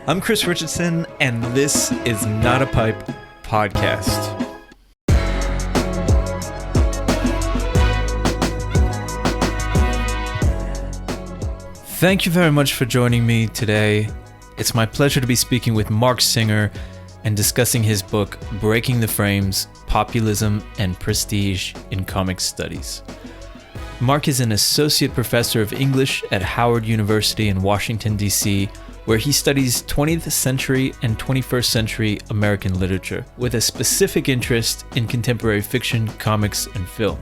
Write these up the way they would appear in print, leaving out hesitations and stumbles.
I'm Chris Richardson, and this is Not a Pipe podcast. Thank you very much for joining me today. It's my pleasure to be speaking with Marc Singer and discussing his book, Breaking the Frames, Populism and Prestige in Comic Studies. Marc is an associate professor of English at Howard University in Washington, D.C., where he studies 20th century and 21st century American literature, with a specific interest in contemporary fiction, comics, and film.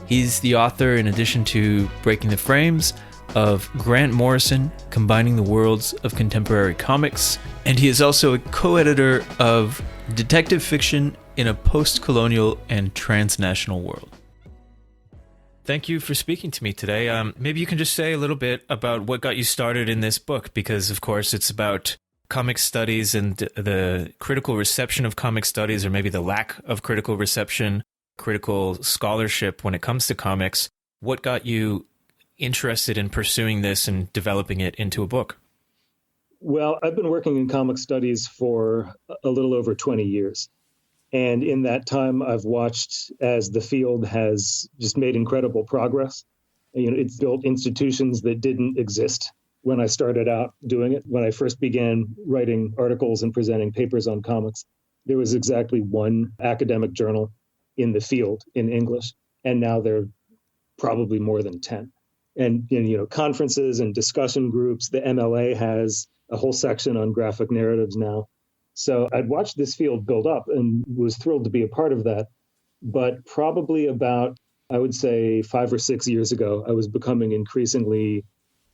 He's the author, in addition to Breaking the Frames, of Grant Morrison, Combining the Worlds of Contemporary Comics, and he is also a co-editor of Detective Fiction in a Postcolonial and Transnational World. Thank you for speaking to me today. Maybe you can just say a little bit about what got you started in this book, because, of course, it's about comic studies and the critical reception of comic studies, or maybe the lack of critical reception, critical scholarship when it comes to comics. What got you interested in pursuing this and developing it into a book? Well, I've been working in comic studies for a little over 20 years. And in that time, I've watched as the field has just made incredible progress. It's built institutions that didn't exist when I started out doing it. When I first began writing articles and presenting papers on comics, there was exactly one academic journal in the field in English. And now there are probably more than 10. And, conferences and discussion groups, the MLA has a whole section on graphic narratives now. So I'd watched this field build up and was thrilled to be a part of that. But probably about, I would say, 5 or 6 years ago, I was becoming increasingly,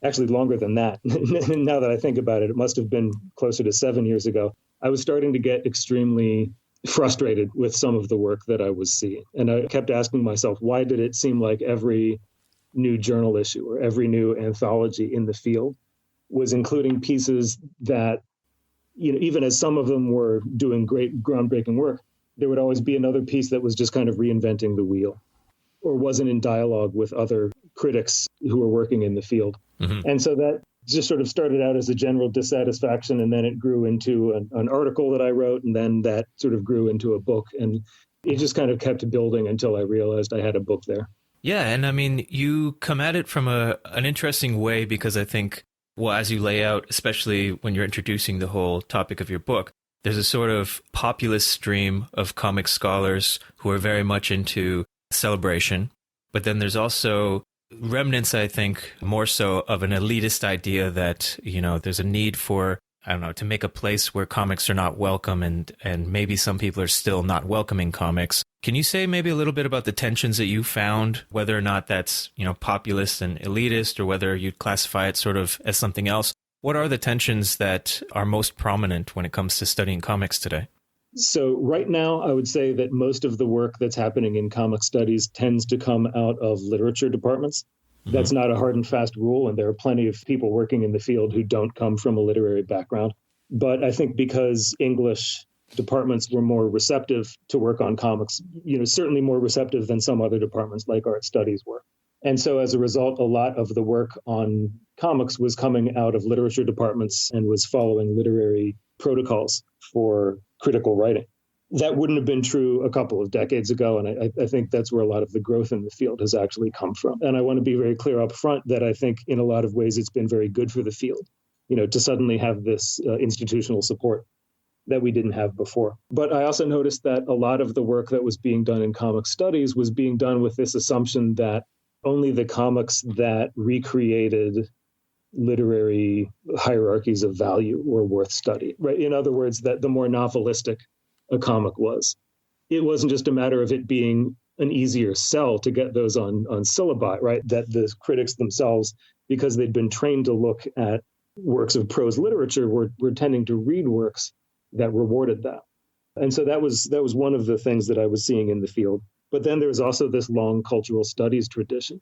actually longer than that. Now that I think about it, it must have been closer to 7 years ago. I was starting to get extremely frustrated with some of the work that I was seeing. And I kept asking myself, why did it seem like every new journal issue or every new anthology in the field was including pieces that, even as some of them were doing great groundbreaking work, there would always be another piece that was just kind of reinventing the wheel or wasn't in dialogue with other critics who were working in the field. Mm-hmm. And so that just sort of started out as a general dissatisfaction, and then it grew into an article that I wrote, and then that sort of grew into a book, and it just kind of kept building until I realized I had a book there. Yeah, and I mean, you come at it from an interesting way, because I think, well, as you lay out, especially when you're introducing the whole topic of your book, there's a sort of populist stream of comic scholars who are very much into celebration. But then there's also remnants, I think, more so of an elitist idea that, there's a need for, to make a place where comics are not welcome, and maybe some people are still not welcoming comics. Can you say maybe a little bit about the tensions that you found, whether or not that's, populist and elitist, or whether you'd classify it sort of as something else? What are the tensions that are most prominent when it comes to studying comics today? So right now, I would say that most of the work that's happening in comic studies tends to come out of literature departments. Mm-hmm. That's not a hard and fast rule, and there are plenty of people working in the field who don't come from a literary background. But I think because English departments were more receptive to work on comics, certainly more receptive than some other departments like art studies were. And so as a result, a lot of the work on comics was coming out of literature departments and was following literary protocols for critical writing. That wouldn't have been true a couple of decades ago, and I think that's where a lot of the growth in the field has actually come from. And I want to be very clear up front that I think in a lot of ways it's been very good for the field, to suddenly have this institutional support that we didn't have before. But I also noticed that a lot of the work that was being done in comic studies was being done with this assumption that only the comics that recreated literary hierarchies of were worth study, right? In other words, that the more novelistic a comic was, it wasn't just a matter of it being an easier sell to get those on syllabi, right? That the critics themselves, because they'd been trained to look at works of prose literature, were tending to read works that rewarded that. And so that was one of the things that I was seeing in the field. But then there's also this long cultural studies tradition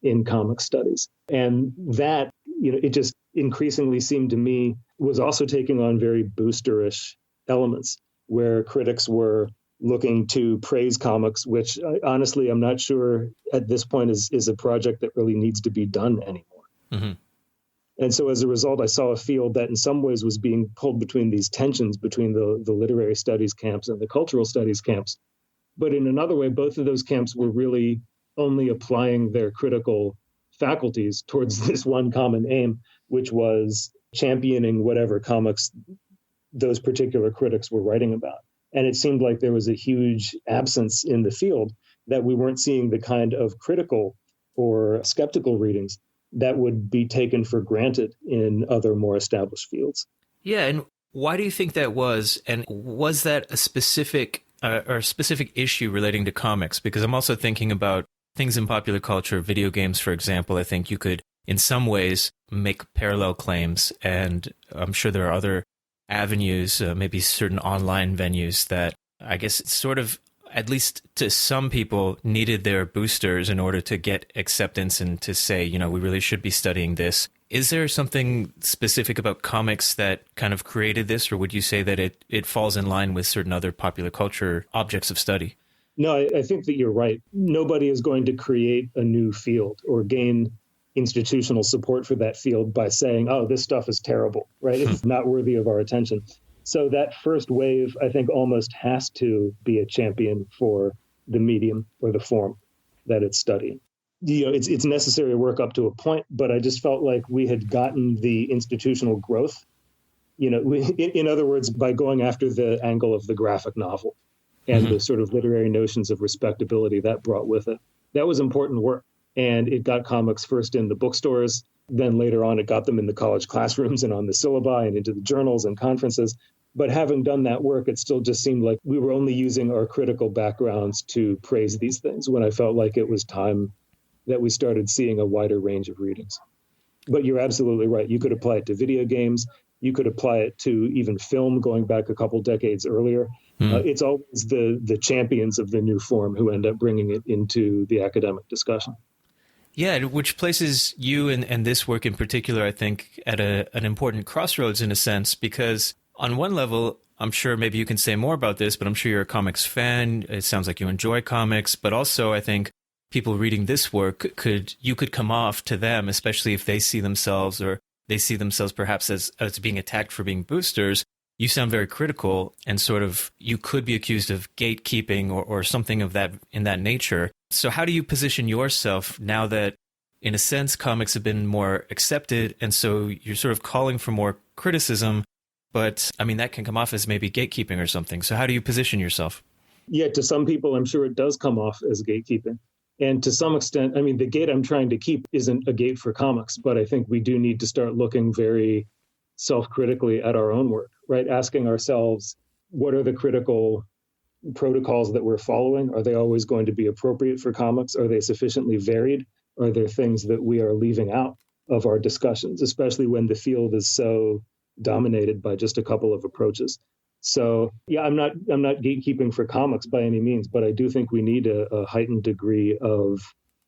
in comic studies. And that, it just increasingly seemed to me was also taking on very boosterish elements, where critics were looking to praise comics, which honestly, I'm not sure at this point is a project that really needs to be done anymore. Mm-hmm. And so as a result, I saw a field that in some ways was being pulled between these tensions between the literary studies camps and the cultural studies camps. But in another way, both of those camps were really only applying their critical faculties towards this one common aim, which was championing whatever comics those particular critics were writing about. And it seemed like there was a huge absence in the field that we weren't seeing the kind of critical or skeptical readings that would be taken for granted in other more established fields. Yeah, and why do you think that was? And was that a specific issue relating to comics? Because I'm also thinking about things in popular culture, video games, for example. I think you could, in some ways, make parallel claims, and I'm sure there are other avenues, maybe certain online venues that I guess sort of, at least to some people, needed their boosters in order to get acceptance and to say, we really should be studying this. Is there something specific about comics that kind of created this, or would you say that it falls in line with certain other popular culture objects of study? No, I think that you're right. Nobody is going to create a new field or gain institutional support for that field by saying, oh, this stuff is terrible, right? It's not worthy of our attention. So that first wave, I think, almost has to be a champion for the medium or the form that it's studying. It's necessary work up to a point, but I just felt like we had gotten the institutional growth. In other words, by going after the angle of the graphic novel and the sort of literary notions of respectability that brought with it. That was important work. And it got comics first in the bookstores. Then later on, it got them in the college classrooms and on the syllabi and into the journals and conferences. But having done that work, it still just seemed like we were only using our critical backgrounds to praise these things, when I felt like it was time that we started seeing a wider range of readings. But you're absolutely right. You could apply it to video games. You could apply it to even film going back a couple decades earlier. It's always the champions of the new form who end up bringing it into the academic discussion. Yeah, which places you and this work in particular, I think, at an important crossroads in a sense, because on one level, I'm sure maybe you can say more about this, but I'm sure you're a comics fan. It sounds like you enjoy comics, but also I think people reading this work could come off to them, especially if they see themselves perhaps as being attacked for being boosters. You sound very critical, and sort of you could be accused of gatekeeping or something of that in that nature. So how do you position yourself now that, in a sense, comics have been more accepted, and so you're sort of calling for more criticism, but I mean, that can come off as maybe gatekeeping or something. So how do you position yourself? Yeah, to some people, I'm sure it does come off as gatekeeping. And to some extent, I mean, the gate I'm trying to keep isn't a gate for comics, but I think we do need to start looking very self-critically at our own work, right? Asking ourselves, what are the critical protocols that we're following? Are they always going to be appropriate for comics? Are they sufficiently varied? Are there things that we are leaving out of our discussions, especially when the field is so dominated by just a couple of approaches? So yeah, I'm not gatekeeping for comics by any means, but I do think we need a heightened degree of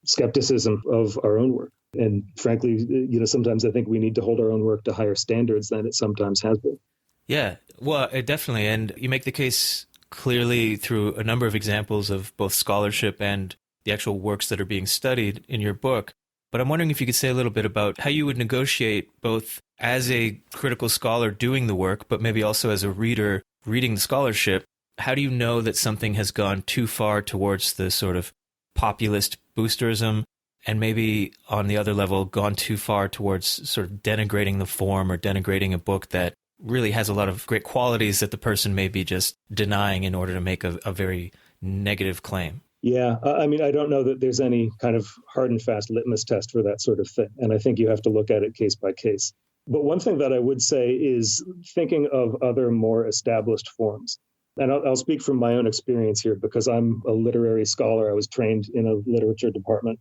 skepticism of our own work. And frankly, sometimes I think we need to hold our own work to higher standards than it sometimes has been. Yeah, well, definitely. And you make the case clearly through a number of examples of both scholarship and the actual works that are being studied in your book. But I'm wondering if you could say a little bit about how you would negotiate both as a critical scholar doing the work, but maybe also as a reader reading the scholarship. How do you know that something has gone too far towards the sort of populist boosterism, and maybe on the other level gone too far towards sort of denigrating the form or denigrating a book that really has a lot of great qualities that the person may be just denying in order to make a very negative claim? Yeah, I mean, I don't know that there's any kind of hard and fast litmus test for that sort of thing. And I think you have to look at it case by case. But one thing that I would say is thinking of other more established forms. And I'll speak from my own experience here because I'm a literary scholar. I was trained in a literature department.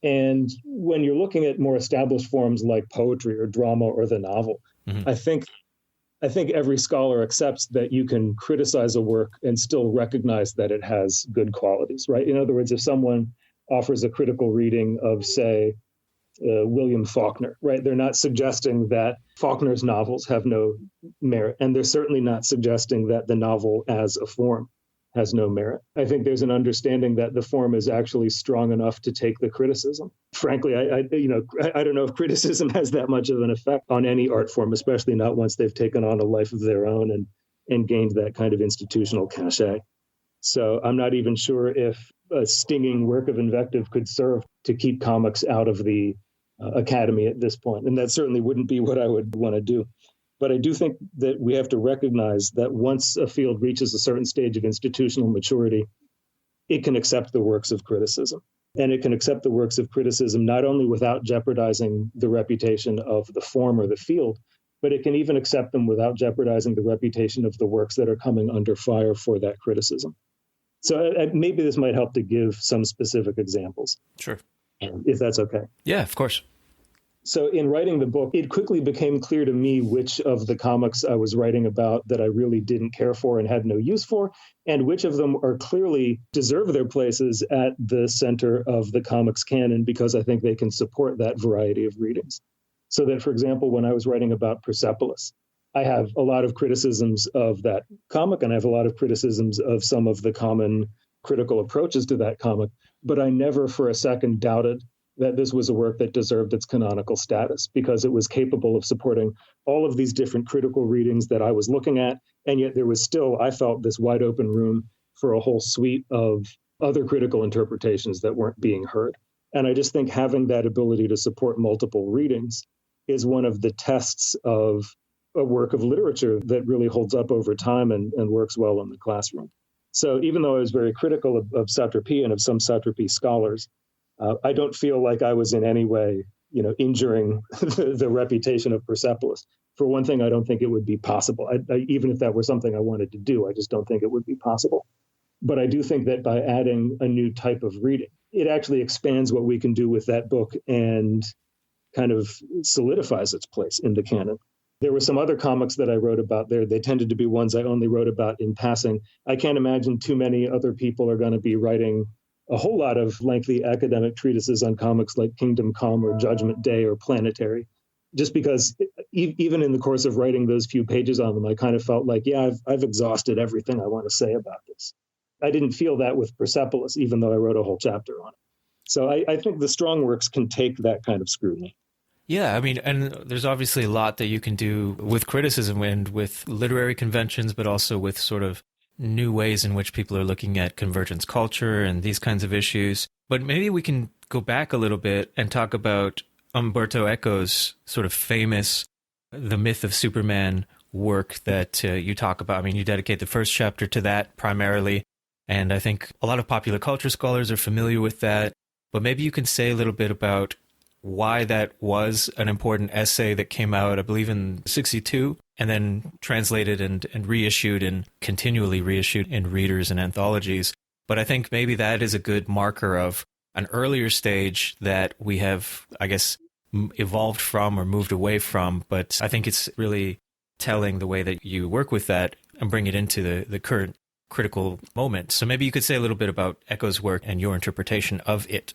And when you're looking at more established forms like poetry or drama or the novel, I think every scholar accepts that you can criticize a work and still recognize that it has good qualities, right? In other words, if someone offers a critical reading of, say, William Faulkner, right? They're not suggesting that Faulkner's novels have no merit, and they're certainly not suggesting that the novel as a form has no merit. I think there's an understanding that the form is actually strong enough to take the criticism. Frankly, I don't know if criticism has that much of an effect on any art form, especially not once they've taken on a life of their own and gained that kind of institutional cachet. So I'm not even sure if a stinging work of invective could serve to keep comics out of the academy at this point. And that certainly wouldn't be what I would want to do. But I do think that we have to recognize that once a field reaches a certain stage of institutional maturity, it can accept the works of criticism. And it can accept the works of criticism not only without jeopardizing the reputation of the form or the field, but it can even accept them without jeopardizing the reputation of the works that are coming under fire for that criticism. So maybe this might help to give some specific examples. Sure. If that's okay. Yeah, of course. So in writing the book, it quickly became clear to me which of the comics I was writing about that I really didn't care for and had no use for, and which of them are clearly deserve their places at the center of the comics canon because I think they can support that variety of readings. So that, for example, when I was writing about Persepolis, I have a lot of criticisms of that comic, and I have a lot of criticisms of some of the common critical approaches to that comic, but I never for a second doubted that this was a work that deserved its canonical status because it was capable of supporting all of these different critical readings that I was looking at. And yet there was still, I felt, this wide open room for a whole suite of other critical interpretations that weren't being heard. And I just think having that ability to support multiple readings is one of the tests of a work of literature that really holds up over time and works well in the classroom. So even though I was very critical of Satrapie and of some Satrapie scholars, I don't feel like I was in any way, injuring the reputation of Persepolis. For one thing, I don't think it would be possible. Even if that were something I wanted to do, I just don't think it would be possible. But I do think that by adding a new type of reading, it actually expands what we can do with that book and kind of solidifies its place in the canon. There were some other comics that I wrote about there. They tended to be ones I only wrote about in passing. I can't imagine too many other people are going to be writing a whole lot of lengthy academic treatises on comics like Kingdom Come or Judgment Day or Planetary, just because even in the course of writing those few pages on them, I kind of felt like, yeah, I've exhausted everything I want to say about this. I didn't feel that with Persepolis, even though I wrote a whole chapter on it. So I think the strong works can take that kind of scrutiny. Yeah, I mean, and there's obviously a lot that you can do with criticism and with literary conventions, but also with sort of new ways in which people are looking at convergence culture and these kinds of issues. But maybe we can go back a little bit and talk about Umberto Eco's sort of famous The Myth of Superman work that you talk about. I mean, you dedicate the first chapter to that primarily, and I think a lot of popular culture scholars are familiar with that. But maybe you can say a little bit about why that was an important essay that came out, I believe, in 1962, and then translated and reissued and continually reissued in readers and anthologies. But I think maybe that is a good marker of an earlier stage that we have, I guess, evolved from or moved away from. But I think it's really telling the way that you work with that and bring it into the current critical moment. So maybe you could say a little bit about Eco's work and your interpretation of it.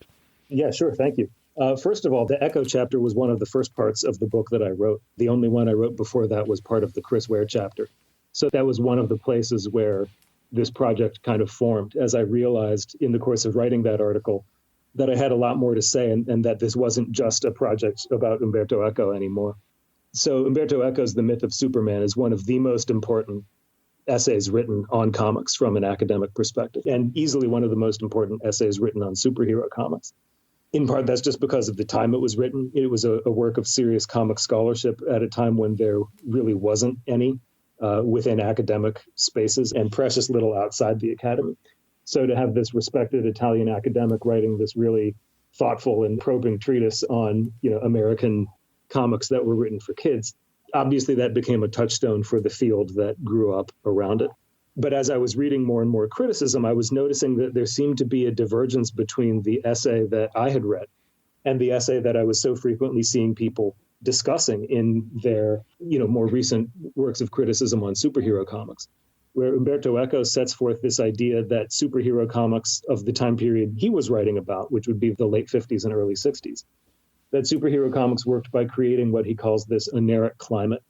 Yeah, sure. Thank you. First of all, the Echo chapter was one of the first parts of the book that I wrote. The only one I wrote before that was part of the Chris Ware chapter. So that was one of the places where this project kind of formed, as I realized in the course of writing that article that I had a lot more to say and that this wasn't just a project about Umberto Eco anymore. So Umberto Eco's The Myth of Superman is one of the most important essays written on comics from an academic perspective, and easily one of the most important essays written on superhero comics. In part, that's just because of the time it was written. It was a work of serious comic scholarship at a time when there really wasn't any within academic spaces and precious little outside the academy. So to have this respected Italian academic writing this really thoughtful and probing treatise on, American comics that were written for kids, obviously that became a touchstone for the field that grew up around it. But as I was reading more and more criticism, I was noticing that there seemed to be a divergence between the essay that I had read and the essay that I was so frequently seeing people discussing in their, more recent works of criticism on superhero comics, where Umberto Eco sets forth this idea that superhero comics of the time period he was writing about, which would be the late 50s and early 60s, that superhero comics worked by creating what he calls this oneric climate,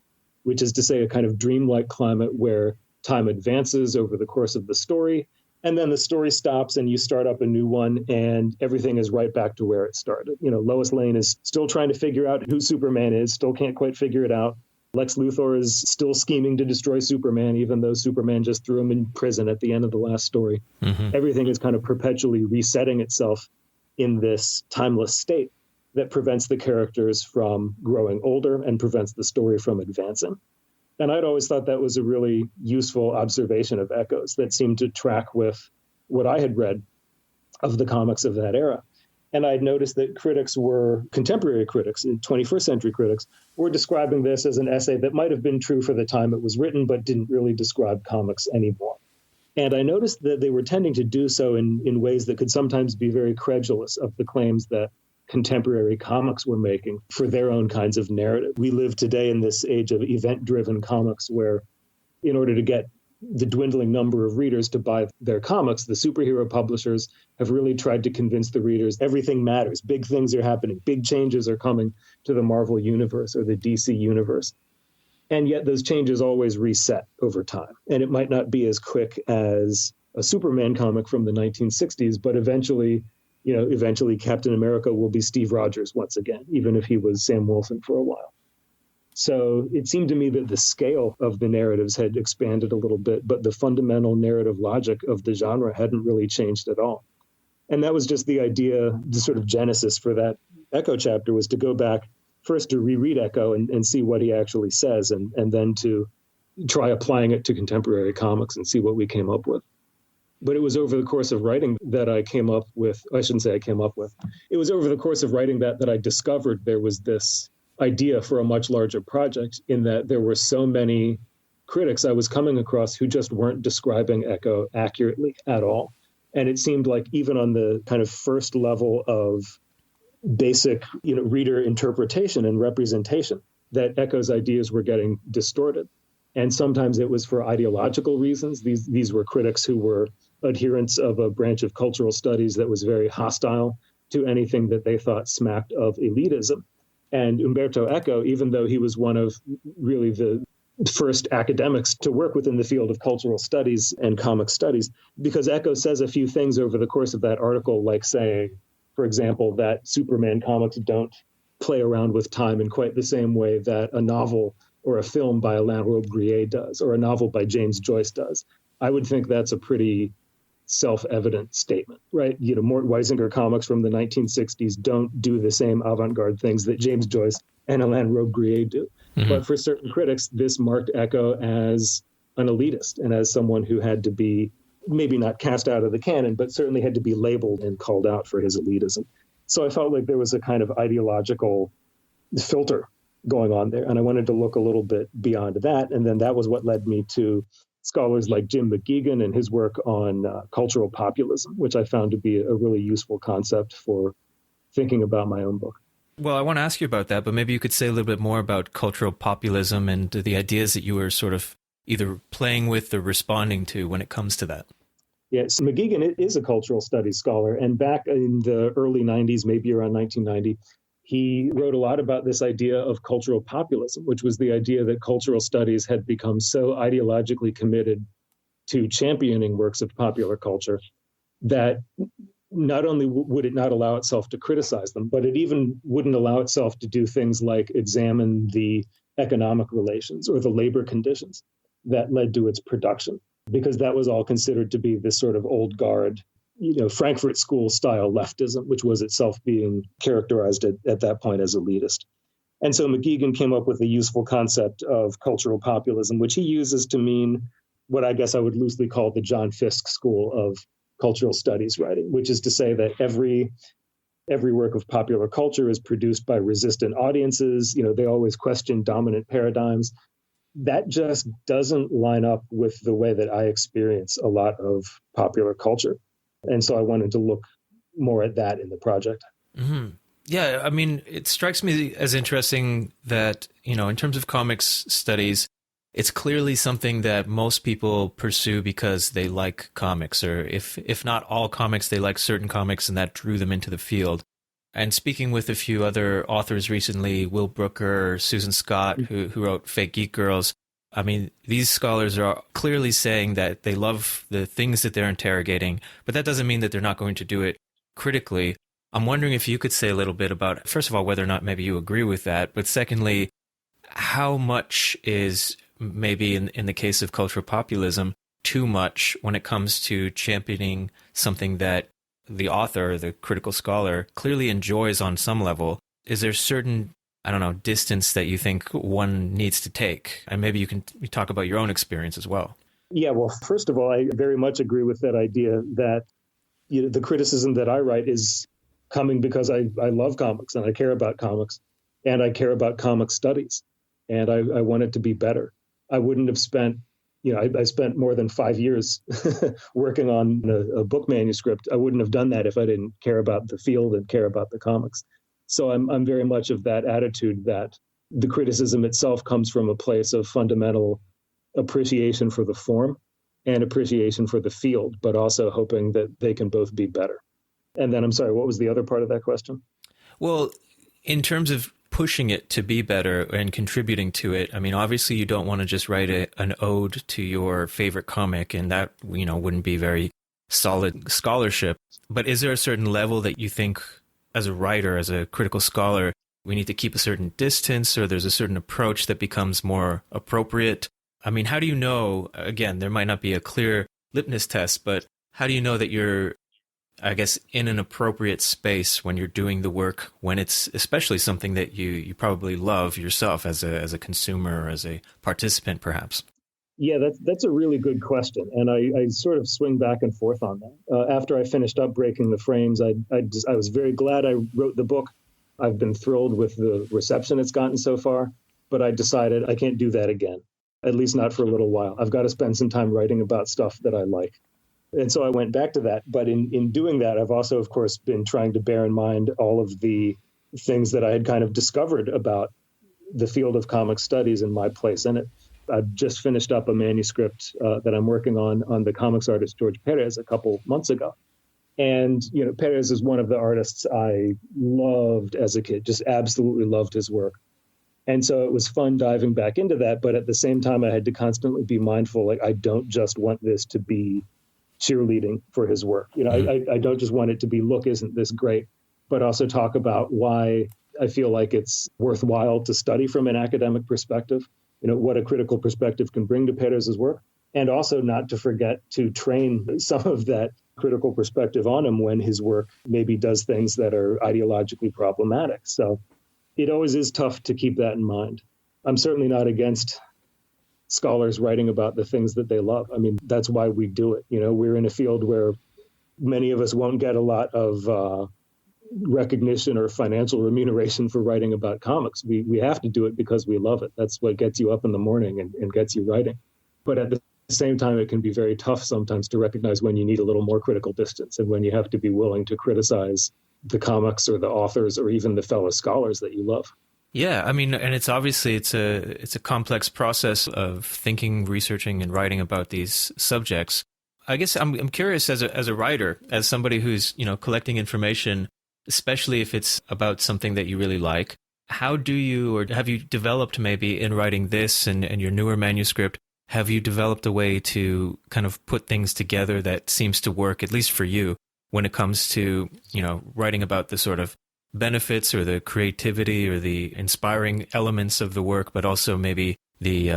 which is to say a kind of dreamlike climate where time advances over the course of the story, And then the story stops and you start up a new one and everything is right back to where it started. Lois Lane is still trying to figure out who Superman is, still can't quite figure it out. Lex Luthor is still scheming to destroy Superman, even though Superman just threw him in prison at the end of the last story. Mm-hmm. Everything is kind of perpetually resetting itself in this timeless state that prevents the characters from growing older and prevents the story from advancing. And I'd always thought that was a really useful observation of Ethos that seemed to track with what I had read of the comics of that era. And I'd noticed that contemporary critics, 21st century critics, were describing this as an essay that might have been true for the time it was written, but didn't really describe comics anymore. And I noticed that they were tending to do so in ways that could sometimes be very credulous of the claims that contemporary comics were making for their own kinds of narrative. We live today in this age of event-driven comics where, in order to get the dwindling number of readers to buy their comics, the superhero publishers have really tried to convince the readers everything matters. Big things are happening. Big changes are coming to the Marvel universe or the DC universe. And yet those changes always reset over time. And it might not be as quick as a Superman comic from the 1960s, but eventually Captain America will be Steve Rogers once again, even if he was Sam Wilson for a while. So it seemed to me that the scale of the narratives had expanded a little bit, but the fundamental narrative logic of the genre hadn't really changed at all. And that was just the idea, the sort of genesis for that Echo chapter, was to go back first to reread Echo and see what he actually says, and then to try applying it to contemporary comics and see what we came up with. But it was over the course of writing that I came up with, I shouldn't say I came up with, it was over the course of writing that I discovered there was this idea for a much larger project, in that there were so many critics I was coming across who just weren't describing Echo accurately at all. And it seemed like even on the kind of first level of basic, reader interpretation and representation, that Echo's ideas were getting distorted. And sometimes it was for ideological reasons. These were critics who were adherents of a branch of cultural studies that was very hostile to anything that they thought smacked of elitism. And Umberto Eco, even though he was one of really the first academics to work within the field of cultural studies and comic studies, because Eco says a few things over the course of that article, like saying, for example, that Superman comics don't play around with time in quite the same way that a novel or a film by Alain Robbe-Grillet does, or a novel by James Joyce does. I would think that's a pretty self-evident statement, right? Mort Weisinger comics from the 1960s don't do the same avant-garde things that James Joyce and Alain Robbe-Grillet do. Mm-hmm. But for certain critics, this marked Eco as an elitist and as someone who had to be maybe not cast out of the canon, but certainly had to be labeled and called out for his elitism. So I felt like there was a kind of ideological filter going on there, and I wanted to look a little bit beyond that. And then that was what led me to scholars like Jim McGeegan and his work on cultural populism, which I found to be a really useful concept for thinking about my own book. Well, I want to ask you about that, but maybe you could say a little bit more about cultural populism and the ideas that you were sort of either playing with or responding to when it comes to that. Yes, McGeegan is a cultural studies scholar, and back in the early 90s, maybe around 1990, he wrote a lot about this idea of cultural populism, which was the idea that cultural studies had become so ideologically committed to championing works of popular culture that not only would it not allow itself to criticize them, but it even wouldn't allow itself to do things like examine the economic relations or the labor conditions that led to its production, because that was all considered to be this sort of old guard, Frankfurt School style leftism, which was itself being characterized at that point as elitist. And so McGeegan came up with a useful concept of cultural populism, which he uses to mean what I guess I would loosely call the John Fiske school of cultural studies writing, which is to say that every work of popular culture is produced by resistant audiences. They always question dominant paradigms. That just doesn't line up with the way that I experience a lot of popular culture. And so I wanted to look more at that in the project. Mm-hmm. Yeah, I mean, it strikes me as interesting that, in terms of comics studies, it's clearly something that most people pursue because they like comics, or if not all comics, they like certain comics, and that drew them into the field. And speaking with a few other authors recently, Will Brooker, Susan Scott, who wrote Fake Geek Girls, I mean, these scholars are clearly saying that they love the things that they're interrogating, but that doesn't mean that they're not going to do it critically. I'm wondering if you could say a little bit about, first of all, whether or not maybe you agree with that, but secondly, how much is maybe in the case of cultural populism too much when it comes to championing something that the author, the critical scholar, clearly enjoys on some level? Is there certain, I don't know, distance that you think one needs to take? And maybe you can talk about your own experience as well. Yeah, well, first of all, I very much agree with that idea that the criticism that I write is coming because I love comics and I care about comics and I care about comic studies and I want it to be better. I wouldn't have spent, I spent more than 5 years working on a book manuscript. I wouldn't have done that if I didn't care about the field and care about the comics. So I'm very much of that attitude that the criticism itself comes from a place of fundamental appreciation for the form and appreciation for the field, but also hoping that they can both be better. And then, I'm sorry, what was the other part of that question? Well, in terms of pushing it to be better and contributing to it, I mean, obviously you don't want to just write an ode to your favorite comic, and that, wouldn't be very solid scholarship. But is there a certain level that you think, as a writer, as a critical scholar, we need to keep a certain distance, or there's a certain approach that becomes more appropriate? I mean, how do you know, again, there might not be a clear litmus test, but how do you know that you're, I guess, in an appropriate space when you're doing the work, when it's especially something that you probably love yourself as a consumer or as a participant, perhaps? Yeah, that's a really good question. And I sort of swing back and forth on that. After I finished up Breaking the Frames, I was very glad I wrote the book. I've been thrilled with the reception it's gotten so far, but I decided I can't do that again, at least not for a little while. I've got to spend some time writing about stuff that I like. And so I went back to that. But in doing that, I've also, of course, been trying to bear in mind all of the things that I had kind of discovered about the field of comic studies and my place in it. I've just finished up a manuscript that I'm working on the comics artist George Perez a couple months ago. And, Perez is one of the artists I loved as a kid, just absolutely loved his work. And so it was fun diving back into that. But at the same time, I had to constantly be mindful, I don't just want this to be cheerleading for his work. I don't just want it to be, look, isn't this great, but also talk about why I feel like it's worthwhile to study from an academic perspective, what a critical perspective can bring to Perez's work, and also not to forget to train some of that critical perspective on him when his work maybe does things that are ideologically problematic. So it always is tough to keep that in mind. I'm certainly not against scholars writing about the things that they love. I mean, that's why we do it. We're in a field where many of us won't get a lot of recognition or financial remuneration for writing about comics. We have to do it because we love it. That's what gets you up in the morning and gets you writing. But at the same time, it can be very tough sometimes to recognize when you need a little more critical distance and when you have to be willing to criticize the comics or the authors or even the fellow scholars that you love. Yeah, I mean, and it's obviously it's a complex process of thinking, researching, and writing about these subjects. I guess I'm curious as a writer, as somebody who's collecting information, especially if it's about something that you really like. How do you, or have you developed maybe in writing this and your newer manuscript? Have you developed a way to kind of put things together that seems to work, at least for you, when it comes to writing about the sort of benefits or the creativity or the inspiring elements of the work, but also maybe the,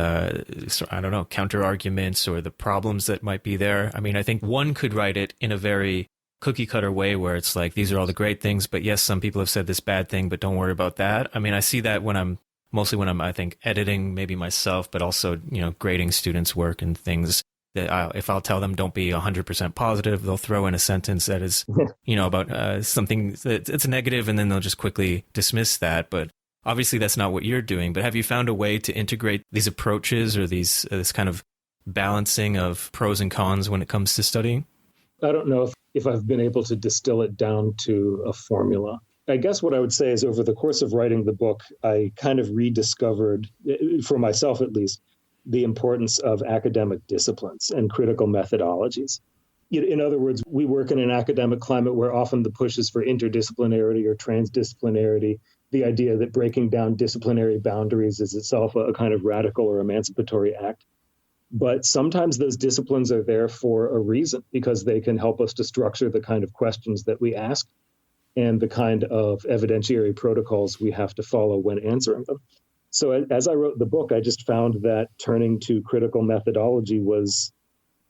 counter arguments or the problems that might be there? I mean, I think one could write it in a very cookie cutter way where it's like, these are all the great things, but yes, some people have said this bad thing, but don't worry about that. I mean, I see that when I'm I think, editing maybe myself, but also, grading students' work and things. That if I'll tell them don't be 100% positive, they'll throw in a sentence that is, about something it's a negative, and then they'll just quickly dismiss that. But obviously that's not what you're doing. But have you found a way to integrate these approaches or this kind of balancing of pros and cons when it comes to studying? I don't know if I've been able to distill it down to a formula. I guess what I would say is over the course of writing the book, I kind of rediscovered, for myself at least, the importance of academic disciplines and critical methodologies. In other words, we work in an academic climate where often the push is for interdisciplinarity or transdisciplinarity, the idea that breaking down disciplinary boundaries is itself a kind of radical or emancipatory act. But sometimes those disciplines are there for a reason, because they can help us to structure the kind of questions that we ask and the kind of evidentiary protocols we have to follow when answering them. So as I wrote the book, I just found that turning to critical methodology was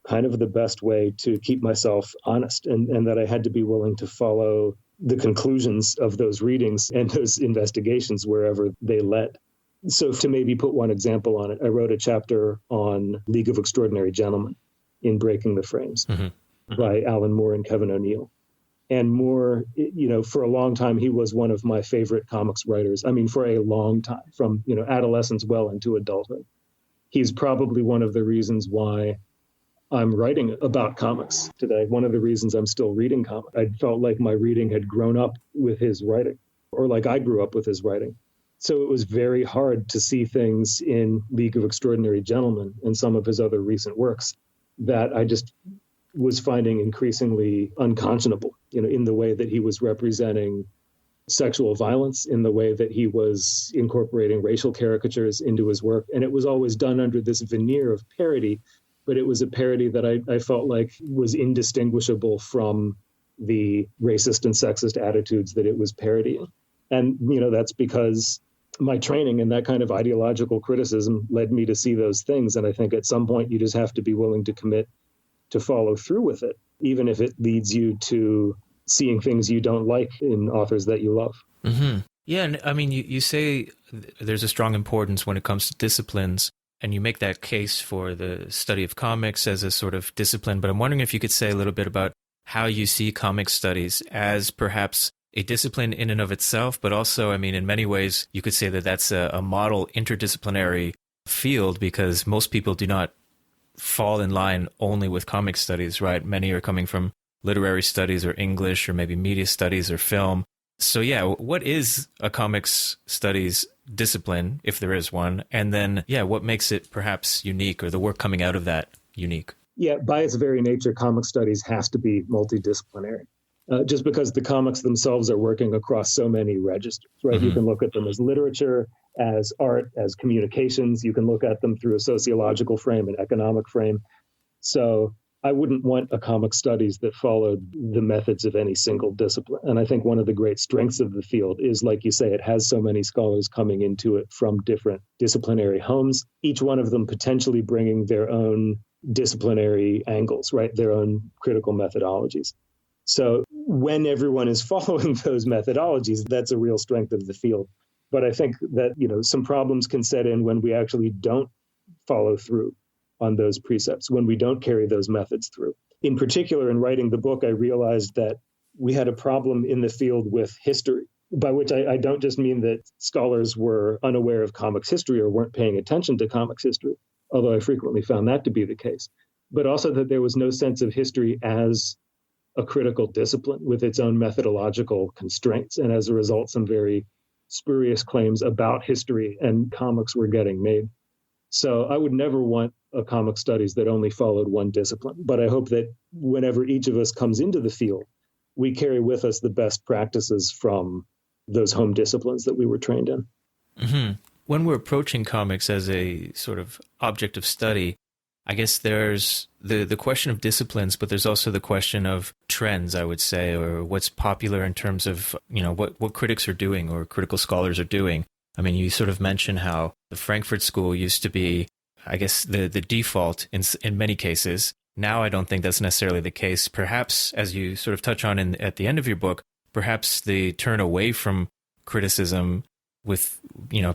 kind of the best way to keep myself honest, and that I had to be willing to follow the conclusions of those readings and those investigations wherever they led. So to maybe put one example on it, I wrote a chapter on League of Extraordinary Gentlemen in Breaking the Frames by Alan Moore and Kevin O'Neill. And Moore, for a long time, he was one of my favorite comics writers. I mean, for a long time, from, adolescence well into adulthood. He's probably one of the reasons why I'm writing about comics today. One of the reasons I'm still reading comics. I felt like my reading had grown up with his writing, or like I grew up with his writing. So it was very hard to see things in League of Extraordinary Gentlemen and some of his other recent works that I just was finding increasingly unconscionable, in the way that he was representing sexual violence, in the way that he was incorporating racial caricatures into his work. And it was always done under this veneer of parody, but it was a parody that I felt like was indistinguishable from the racist and sexist attitudes that it was parodying. And, that's because my training in that kind of ideological criticism led me to see those things. And I think at some point you just have to be willing to commit to follow through with it, even if it leads you to seeing things you don't like in authors that you love. Mm-hmm. Yeah, and I mean, you say there's a strong importance when it comes to disciplines, and you make that case for the study of comics as a sort of discipline, but I'm wondering if you could say a little bit about how you see comic studies as perhaps a discipline in and of itself, but also, I mean, in many ways, you could say that that's a model interdisciplinary field, because most people do not fall in line only with comic studies, right? Many are coming from literary studies or English or maybe media studies or film. So yeah, what is a comics studies discipline, if there is one? And then, what makes it perhaps unique, or the work coming out of that unique? Yeah, by its very nature, comic studies has to be multidisciplinary. Just because the comics themselves are working across so many registers, right? Mm-hmm. You can look at them as literature, as art, as communications. You can look at them through a sociological frame, an economic frame. So I wouldn't want a comic studies that followed the methods of any single discipline. And I think one of the great strengths of the field is, like you say, it has so many scholars coming into it from different disciplinary homes, each one of them potentially bringing their own disciplinary angles, right? Their own critical methodologies. So when everyone is following those methodologies, that's a real strength of the field. But I think that, some problems can set in when we actually don't follow through on those precepts, when we don't carry those methods through. In particular, in writing the book, I realized that we had a problem in the field with history, by which I don't just mean that scholars were unaware of comics history or weren't paying attention to comics history, although I frequently found that to be the case, but also that there was no sense of history as a critical discipline with its own methodological constraints. And as a result, some very spurious claims about history and comics were getting made. So I would never want a comic studies that only followed one discipline. But I hope that whenever each of us comes into the field, we carry with us the best practices from those home disciplines that we were trained in. Mm-hmm. When we're approaching comics as a sort of object of study, I guess there's the question of disciplines, but there's also the question of trends, I would say, or what's popular in terms of, what critics are doing or critical scholars are doing. I mean, you sort of mentioned how the Frankfurt School used to be, I guess, the default in many cases. Now, I don't think that's necessarily the case. Perhaps, as you sort of touch on at the end of your book, perhaps the turn away from criticism with,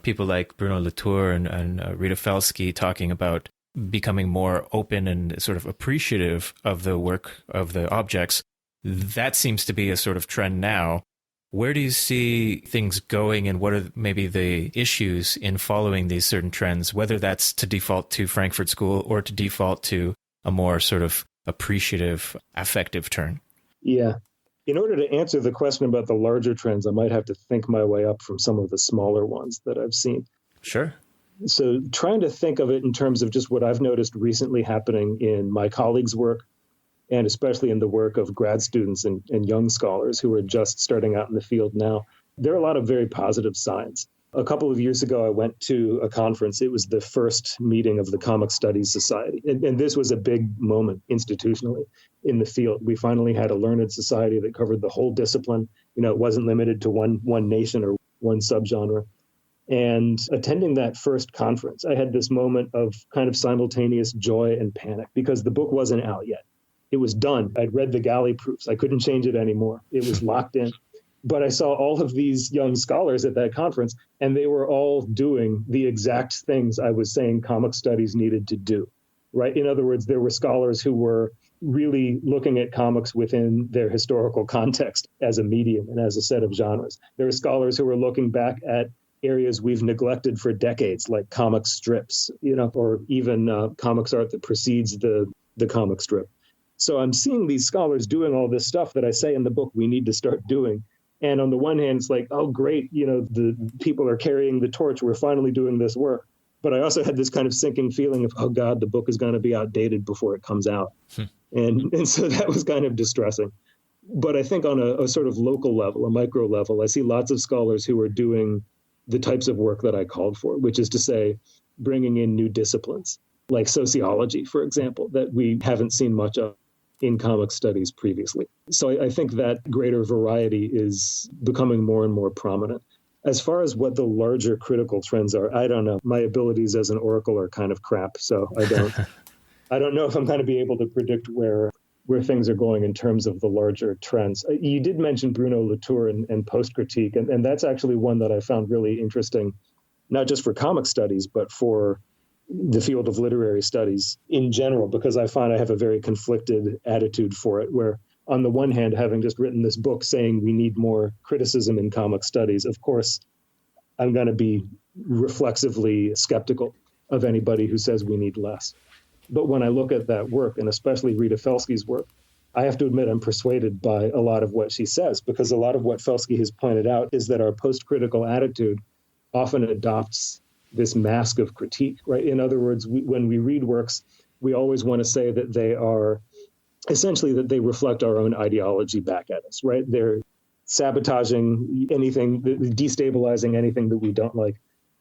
people like Bruno Latour and Rita Felsky talking about becoming more open and sort of appreciative of the work of the objects. That seems to be a sort of trend now. Where do you see things going, and what are maybe the issues in following these certain trends, whether that's to default to Frankfurt School or to default to a more sort of appreciative, affective turn? Yeah. In order to answer the question about the larger trends, I might have to think my way up from some of the smaller ones that I've seen. Sure. So trying to think of it in terms of just what I've noticed recently happening in my colleagues' work, and especially in the work of grad students and young scholars who are just starting out in the field now. There are a lot of very positive signs. A couple of years ago, I went to a conference. It was the first meeting of the Comic Studies Society. And this was a big moment institutionally in the field. We finally had a learned society that covered the whole discipline. It wasn't limited to one nation or one subgenre. And attending that first conference, I had this moment of kind of simultaneous joy and panic because the book wasn't out yet. It was done. I'd read the galley proofs. I couldn't change it anymore. It was locked in. But I saw all of these young scholars at that conference, and they were all doing the exact things I was saying comic studies needed to do, right? In other words, there were scholars who were really looking at comics within their historical context as a medium and as a set of genres. There were scholars who were looking back at areas we've neglected for decades, like comic strips, or even comics art that precedes the comic strip. So I'm seeing these scholars doing all this stuff that I say in the book we need to start doing. And on the one hand, it's like, oh, great, the people are carrying the torch. We're finally doing this work. But I also had this kind of sinking feeling of, oh, God, the book is going to be outdated before it comes out. And so that was kind of distressing. But I think on a sort of local level, a micro level, I see lots of scholars who are doing the types of work that I called for, which is to say, bringing in new disciplines, like sociology, for example, that we haven't seen much of in comic studies previously. So I think that greater variety is becoming more and more prominent. As far as what the larger critical trends are, I don't know. My abilities as an oracle are kind of crap, so I don't know if I'm going to be able to predict where things are going in terms of the larger trends. You did mention Bruno Latour and post-critique, and that's actually one that I found really interesting, not just for comic studies, but for the field of literary studies in general, because I find I have a very conflicted attitude for it, where on the one hand, having just written this book saying we need more criticism in comic studies, of course, I'm going to be reflexively skeptical of anybody who says we need less. But when I look at that work, and especially Rita Felsky's work, I have to admit I'm persuaded by a lot of what she says, because a lot of what Felsky has pointed out is that our post-critical attitude often adopts this mask of critique, right? In other words, when we read works, we always want to say that they are essentially that they reflect our own ideology back at us, right? They're sabotaging anything, destabilizing anything that we don't like,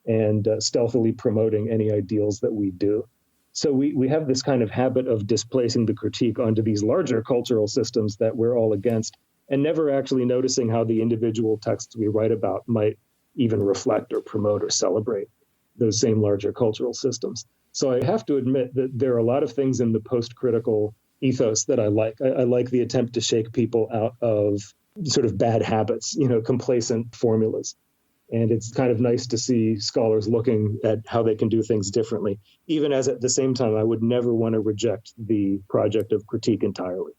and stealthily promoting any ideals that we do. So we have this kind of habit of displacing the critique onto these larger cultural systems that we're all against, and never actually noticing how the individual texts we write about might even reflect or promote or celebrate those same larger cultural systems. So I have to admit that there are a lot of things in the post-critical ethos that I like. I like the attempt to shake people out of sort of bad habits, complacent formulas. And it's kind of nice to see scholars looking at how they can do things differently, even as at the same time, I would never want to reject the project of critique entirely,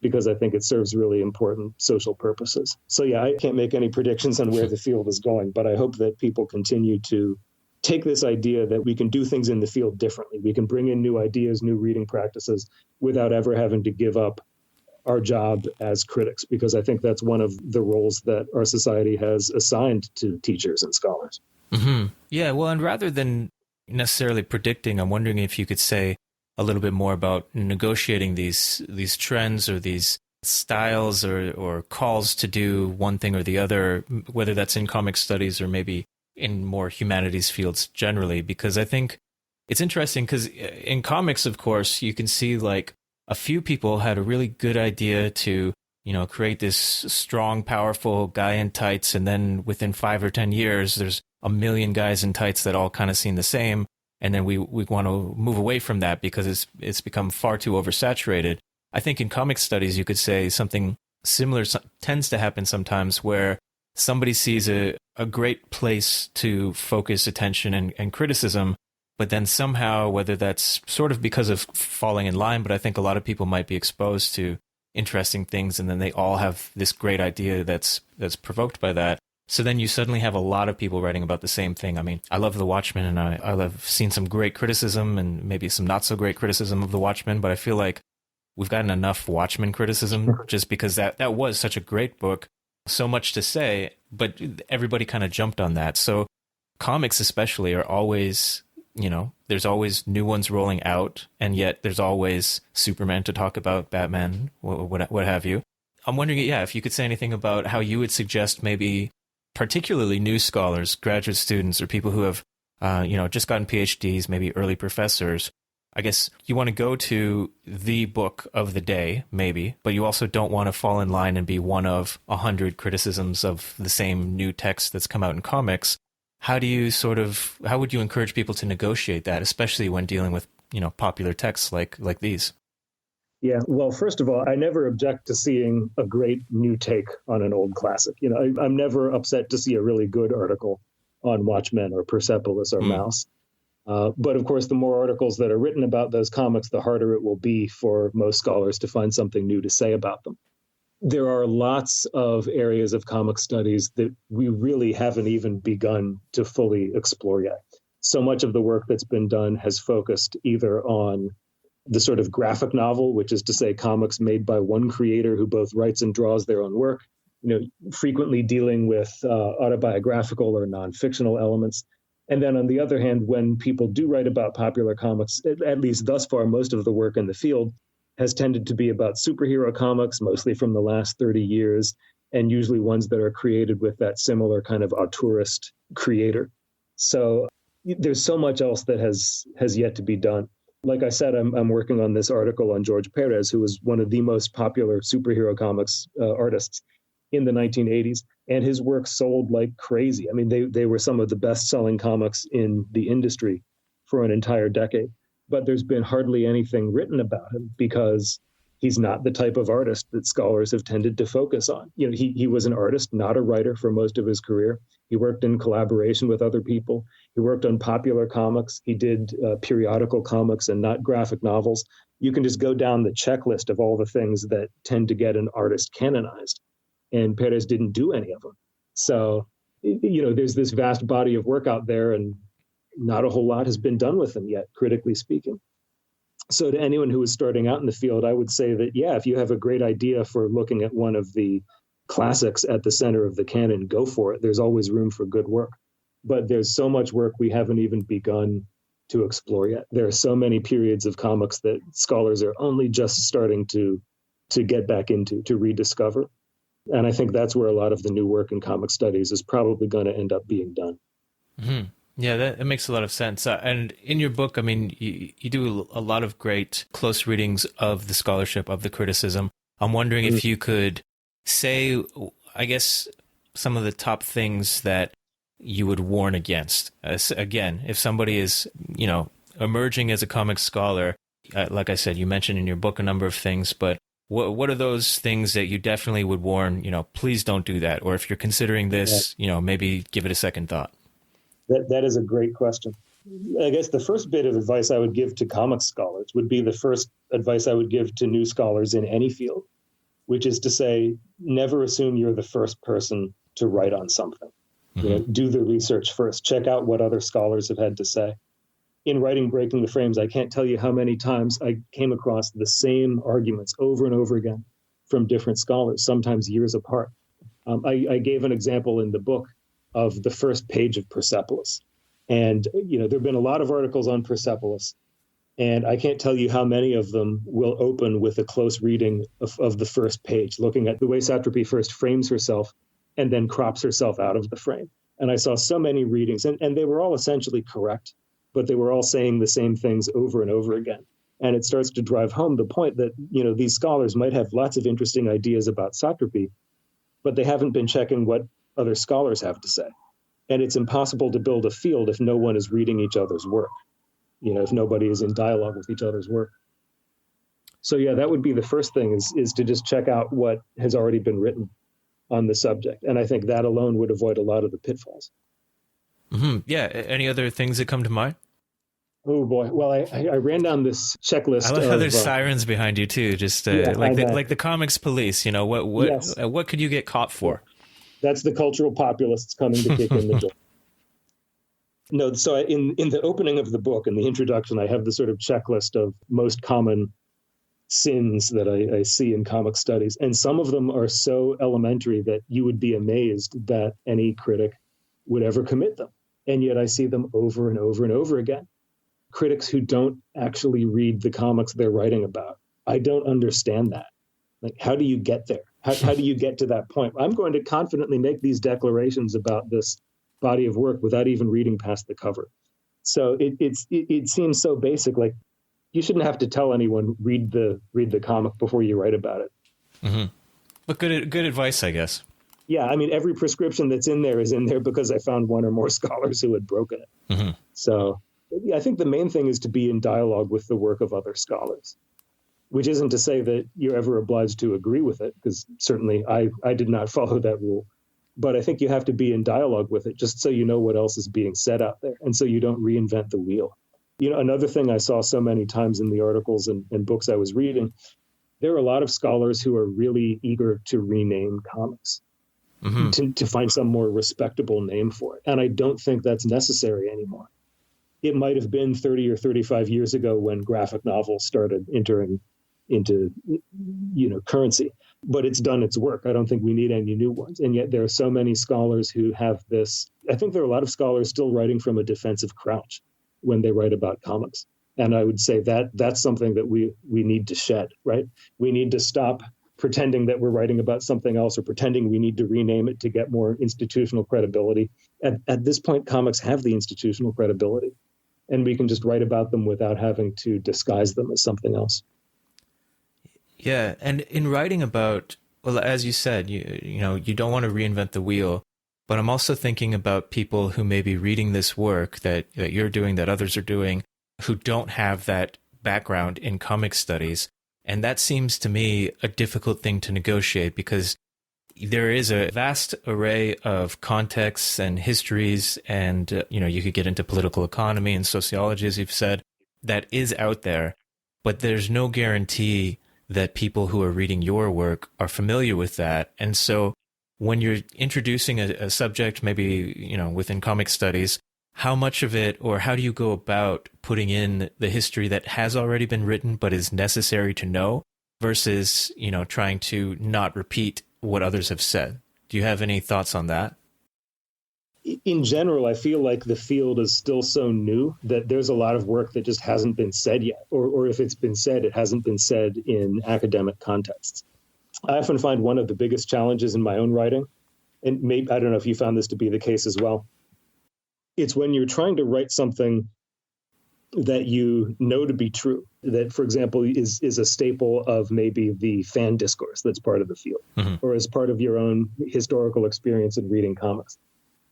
because I think it serves really important social purposes. So yeah, I can't make any predictions on where the field is going, but I hope that people continue to take this idea that we can do things in the field differently. We can bring in new ideas, new reading practices without ever having to give up our job as critics, because I think that's one of the roles that our society has assigned to teachers and scholars. Mm-hmm. Yeah, well, and rather than necessarily predicting, I'm wondering if you could say a little bit more about negotiating these trends or these styles or calls to do one thing or the other, whether that's in comic studies or maybe in more humanities fields generally, because I think it's interesting because in comics, of course, you can see like a few people had a really good idea to, create this strong, powerful guy in tights. And then within 5 or 10 years, there's a million guys in tights that all kind of seem the same. And then we want to move away from that because it's become far too oversaturated. I think in comic studies, you could say something similar tends to happen sometimes where somebody sees a great place to focus attention and criticism, but then somehow, whether that's sort of because of falling in line, but I think a lot of people might be exposed to interesting things, and then they all have this great idea that's provoked by that. So then you suddenly have a lot of people writing about the same thing. I mean, I love The Watchmen, and I've seen some great criticism and maybe some not so great criticism of The Watchmen, but I feel like we've gotten enough Watchmen criticism just because that was such a great book. So much to say, but everybody kind of jumped on that. So comics especially are always, there's always new ones rolling out, and yet there's always Superman to talk about, Batman, what have you. I'm wondering, if you could say anything about how you would suggest maybe particularly new scholars, graduate students, or people who have, just gotten PhDs, maybe early professors, I guess you want to go to the book of the day, maybe, but you also don't want to fall in line and be one of 100 criticisms of the same new text that's come out in comics. How would you encourage people to negotiate that, especially when dealing with, popular texts like these? Yeah, well, first of all, I never object to seeing a great new take on an old classic. I'm never upset to see a really good article on Watchmen or Persepolis or Mouse. But of course, the more articles that are written about those comics, the harder it will be for most scholars to find something new to say about them. There are lots of areas of comic studies that we really haven't even begun to fully explore yet. So much of the work that's been done has focused either on the sort of graphic novel, which is to say comics made by one creator who both writes and draws their own work, frequently dealing with autobiographical or non-fictional elements. And then on the other hand, when people do write about popular comics, at least thus far, most of the work in the field has tended to be about superhero comics, mostly from the last 30 years, and usually ones that are created with that similar kind of auteurist creator. So there's so much else that has yet to be done. Like I said, I'm working on this article on George Perez, who was one of the most popular superhero comics artists in the 1980s, and his work sold like crazy. I mean, they were some of the best-selling comics in the industry for an entire decade. But there's been hardly anything written about him because he's not the type of artist that scholars have tended to focus on. He was an artist, not a writer for most of his career. He worked in collaboration with other people. He worked on popular comics. He did periodical comics and not graphic novels. You can just go down the checklist of all the things that tend to get an artist canonized. And Perez didn't do any of them. So, there's this vast body of work out there, and not a whole lot has been done with them yet, critically speaking. So to anyone who is starting out in the field, I would say that, if you have a great idea for looking at one of the classics at the center of the canon, go for it. There's always room for good work. But there's so much work we haven't even begun to explore yet. There are so many periods of comics that scholars are only just starting to get back into, to rediscover. And I think that's where a lot of the new work in comic studies is probably going to end up being done. Mm-hmm. Yeah, that makes a lot of sense. And in your book, I mean, you do a lot of great close readings of the scholarship, of the criticism. I'm wondering if you could say, I guess, some of the top things that you would warn against. Again, if somebody is, emerging as a comic scholar, like I said, you mentioned in your book a number of things, but what are those things that you definitely would warn, please don't do that? Or if you're considering this, maybe give it a second thought. That is a great question. I guess the first bit of advice I would give to comics scholars would be the first advice I would give to new scholars in any field, which is to say, never assume you're the first person to write on something. Mm-hmm. Do the research first. Check out what other scholars have had to say. In writing Breaking the Frames, I can't tell you how many times I came across the same arguments over and over again from different scholars, sometimes years apart. I gave an example in the book of the first page of Persepolis. And, there have been a lot of articles on Persepolis, and I can't tell you how many of them will open with a close reading of the first page, looking at the way Satrapi first frames herself and then crops herself out of the frame. And I saw so many readings, and they were all essentially correct, but they were all saying the same things over and over again. And it starts to drive home the point that, these scholars might have lots of interesting ideas about Satrapi, but they haven't been checking what other scholars have to say. And it's impossible to build a field if no one is reading each other's work, if nobody is in dialogue with each other's work. So that would be the first thing is to just check out what has already been written on the subject. And I think that alone would avoid a lot of the pitfalls. Mm-hmm. Yeah. Any other things that come to mind? Oh boy. Well, I ran down this checklist. I love how there's sirens behind you too. Just like the comics police. What could you get caught for? That's the cultural populists coming to kick in the door. No, so in the opening of the book, in the introduction, I have the sort of checklist of most common sins that I see in comic studies. And some of them are so elementary that you would be amazed that any critic would ever commit them. And yet I see them over and over and over again. Critics who don't actually read the comics they're writing about. I don't understand that. Like, how do you get there? How do you get to that point? I'm going to confidently make these declarations about this body of work without even reading past the cover. So it seems so basic. Like, you shouldn't have to tell anyone read the comic before you write about it. Mm-hmm. But good advice, I guess. Yeah, I mean, every prescription that's in there is in there because I found one or more scholars who had broken it. Mm-hmm. So yeah, I think the main thing is to be in dialogue with the work of other scholars, which isn't to say that you're ever obliged to agree with it, because certainly I did not follow that rule. But I think you have to be in dialogue with it just so you know what else is being said out there and so you don't reinvent the wheel. You know, another thing I saw so many times in the articles and books I was reading, there are a lot of scholars who are really eager to rename comics, mm-hmm. to find some more respectable name for it. And I don't think that's necessary anymore. It might have been 30 or 35 years ago when graphic novels started entering into, currency, but it's done its work. I don't think we need any new ones. And yet there are so many scholars who have this. I think there are a lot of scholars still writing from a defensive crouch when they write about comics. And I would say that that's something that we need to shed, right? We need to stop pretending that we're writing about something else or pretending we need to rename it to get more institutional credibility. At this point, comics have the institutional credibility, and we can just write about them without having to disguise them as something else. Yeah, and in writing about, well, as you said, you don't want to reinvent the wheel, but I'm also thinking about people who may be reading this work that you're doing, that others are doing, who don't have that background in comic studies. And that seems to me a difficult thing to negotiate, because there is a vast array of contexts and histories, and you could get into political economy and sociology, as you've said, that is out there, but there's no guarantee that people who are reading your work are familiar with that. And so when you're introducing a subject, maybe within comic studies, how much of it, or how do you go about putting in the history that has already been written but is necessary to know, versus trying to not repeat what others have said? Do you have any thoughts on that? In general, I feel like the field is still so new that there's a lot of work that just hasn't been said yet, or if it's been said, it hasn't been said in academic contexts. I often find one of the biggest challenges in my own writing, and maybe, I don't know if you found this to be the case as well, it's when you're trying to write something that you know to be true, that, for example, is a staple of maybe the fan discourse that's part of the field, mm-hmm. or as part of your own historical experience in reading comics,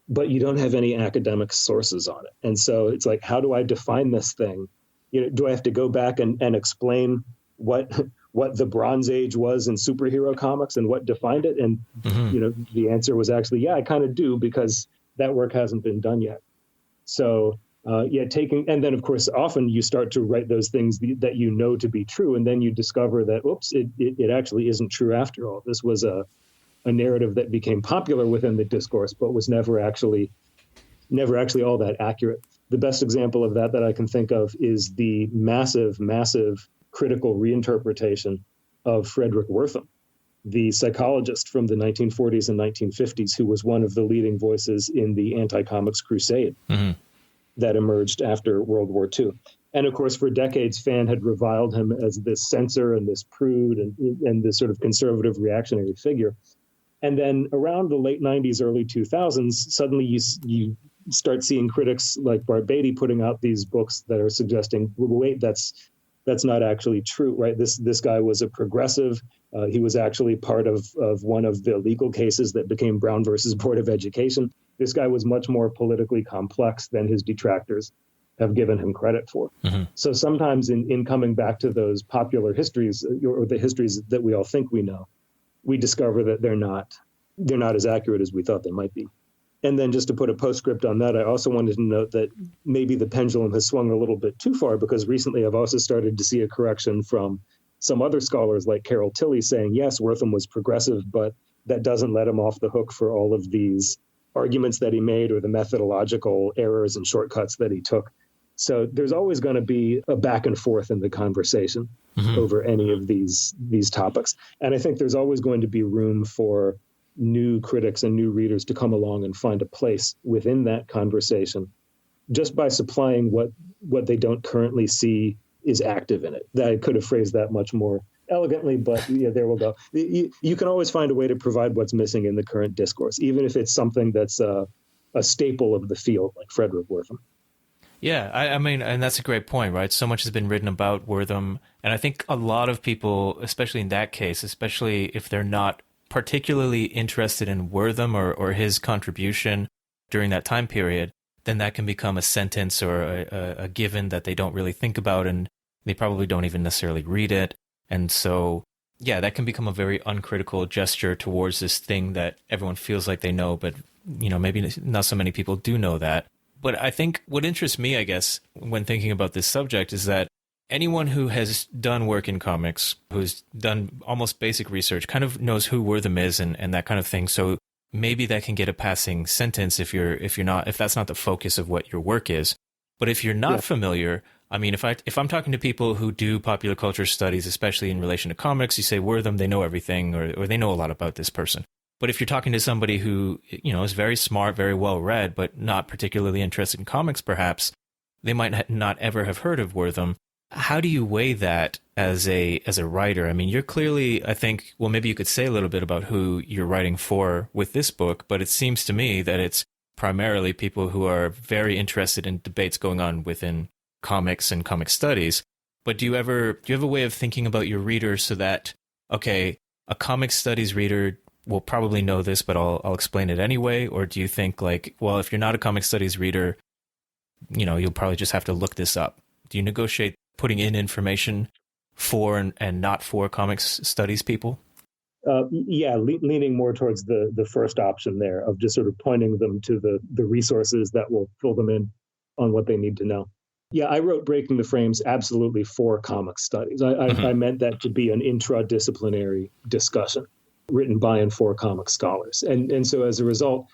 but you don't have any academic sources on it. And so it's like, how do I define this thing? Do I have to go back and explain what the Bronze Age was in superhero comics and what defined it? And, mm-hmm. The answer was actually, yeah, I kind of do, because that work hasn't been done yet. So, and then, of course, often you start to write those things that you know to be true, and then you discover that, oops, it actually isn't true after all. This was a narrative that became popular within the discourse, but was never actually all that accurate. The best example of that I can think of is the massive critical reinterpretation of Frederick Wertham, the psychologist from the 1940s and 1950s, who was one of the leading voices in the anti-comics crusade, mm-hmm. that emerged after World War II. And of course, for decades, Fan had reviled him as this censor and this prude and this sort of conservative reactionary figure. And then around the late 90s, early 2000s, suddenly you start seeing critics like Bart Beatty putting out these books that are suggesting, wait, that's not actually true, right? This guy was a progressive. He was actually part of one of the legal cases that became Brown versus Board of Education. This guy was much more politically complex than his detractors have given him credit for. Mm-hmm. So sometimes in coming back to those popular histories, or the histories that we all think we know, we discover that they're not as accurate as we thought they might be. And then just to put a postscript on that, I also wanted to note that maybe the pendulum has swung a little bit too far, because recently I've also started to see a correction from some other scholars like Carol Tilley saying, yes, Wertham was progressive, but that doesn't let him off the hook for all of these arguments that he made or the methodological errors and shortcuts that he took. So there's always going to be a back and forth in the conversation, mm-hmm. over any of these topics. And I think there's always going to be room for new critics and new readers to come along and find a place within that conversation, just by supplying what they don't currently see is active in it. That I could have phrased that much more elegantly, but yeah, there we'll go. You can always find a way to provide what's missing in the current discourse, even if it's something that's a staple of the field, like Frederick Wortham. Yeah, I mean, and that's a great point, right? So much has been written about Wortham, and I think a lot of people, especially in that case, especially if they're not particularly interested in Wortham or his contribution during that time period, then that can become a sentence or a given that they don't really think about, and they probably don't even necessarily read it. And so, yeah, that can become a very uncritical gesture towards this thing that everyone feels like they know, but, maybe not so many people do know that. But I think what interests me, I guess, when thinking about this subject is that anyone who has done work in comics, who's done almost basic research, kind of knows who Wortham is and that kind of thing. So maybe that can get a passing sentence if that's not the focus of what your work is. But if you're not familiar, I mean, if I'm talking to people who do popular culture studies, especially in relation to comics, you say Wortham, they know everything, or they know a lot about this person. But if you're talking to somebody who, is very smart, very well read, but not particularly interested in comics, perhaps, they might not ever have heard of Wortham. How do you weigh that as a writer? I mean, you're clearly, I think, well, maybe you could say a little bit about who you're writing for with this book, but it seems to me that it's primarily people who are very interested in debates going on within comics and comic studies. But do you have a way of thinking about your readers so that, okay, a comic studies reader will probably know this, but I'll explain it anyway? Or do you think like, well, if you're not a comic studies reader, you'll probably just have to look this up? Do you negotiate putting in information for and not for comics studies people? Leaning more towards the first option there of just sort of pointing them to the resources that will fill them in on what they need to know. Yeah, I wrote Breaking the Frames absolutely for comic studies. I meant that to be an intradisciplinary discussion written by and for comic scholars. And so as a result,